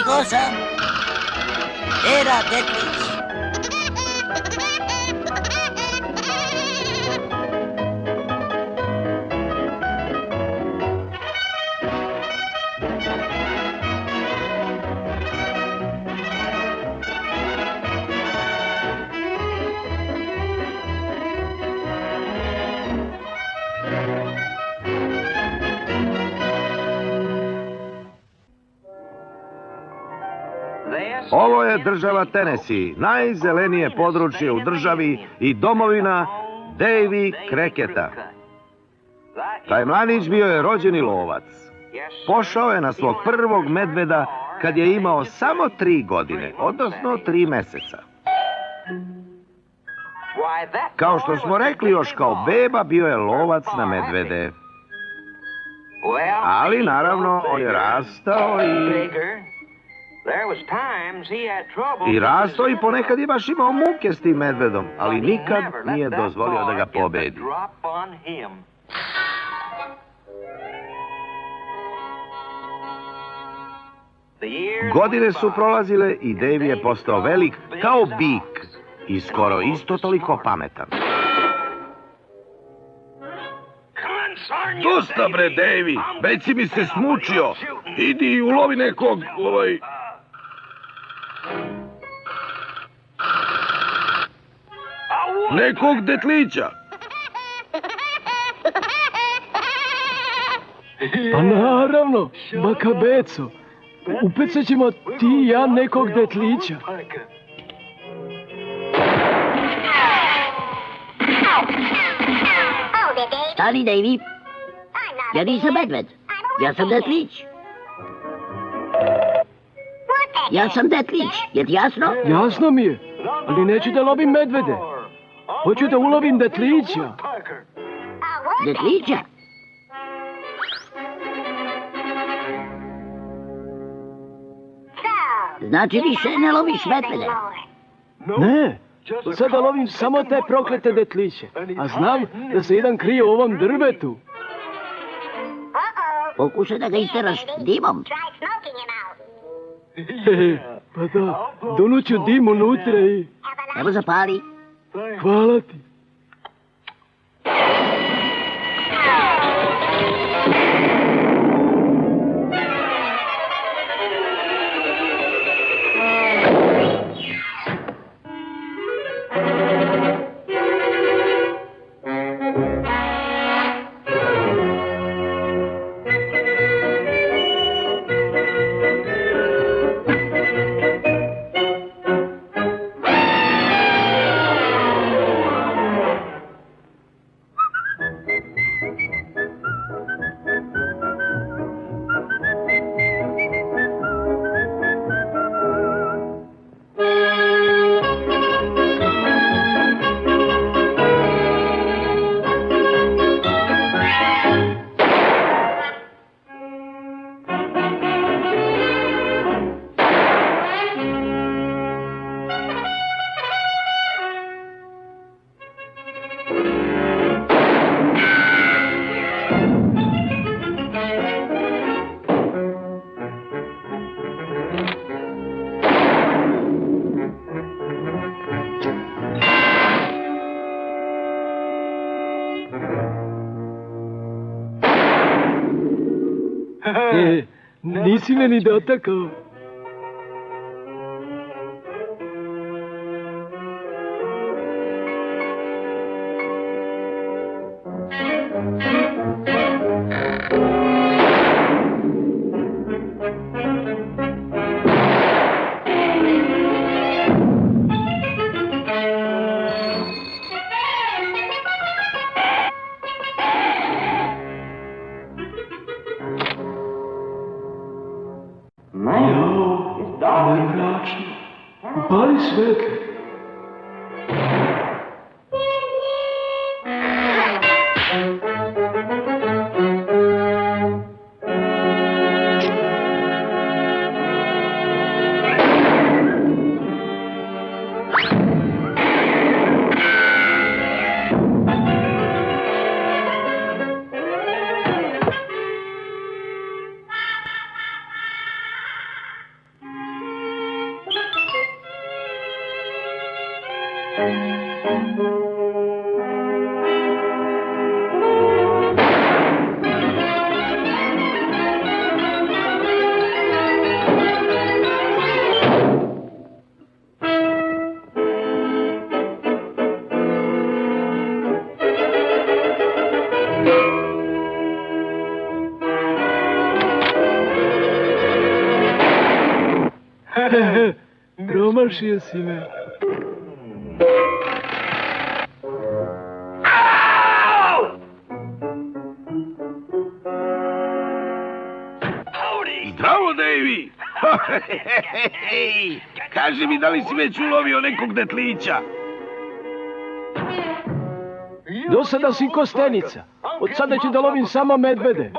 Stigo sam. Era Detlić. Ovo je država Tennessee, najzelenije područje u državi i domovina Davy Cracketa. Taj mladić bio je rođeni lovac. Pošao je na svog prvog medveda kad je imao samo 3 godine, odnosno 3 meseca. Kao što smo rekli, još kao beba bio je lovac na medvede. Ali naravno on je rastao i rastao i ponekad je baš imao muke s tim medvedom, ali nikad nije dozvolio da ga pobedi. Godine su prolazile i Davy je postao velik kao bik i skoro isto toliko pametan. Dosta bre, Davy, već si mi se smučio. Idi i ulovi nekog, nekog detlića. Pa naravno, baka Beco. Upecat ćemo ti i ja nekog detlića. Stani, Davy. Ja nisam medved. Ja sam detlić. Ja sam detlić. Je ti jasno? Jasno mi je, ali neću da lovim medvede. Hoću da ulovim detlića. Detlića? Znači više ne loviš medvede? Ne, sada lovim samo te proklete detliće. A znam da se jedan krije u ovom drvetu. Pokušaj da ga isteraš dimom. Pa da, donuću dim unutra i... Evo zapali. Hvala ti. Nisi me ni dotakao. Upali svetlo. Promašio si me. Zdravo, Davy! Kaži mi, da li si već ulovio nekog detlića? Do sada si kostenica. Od sada ću da lovim samo medvede.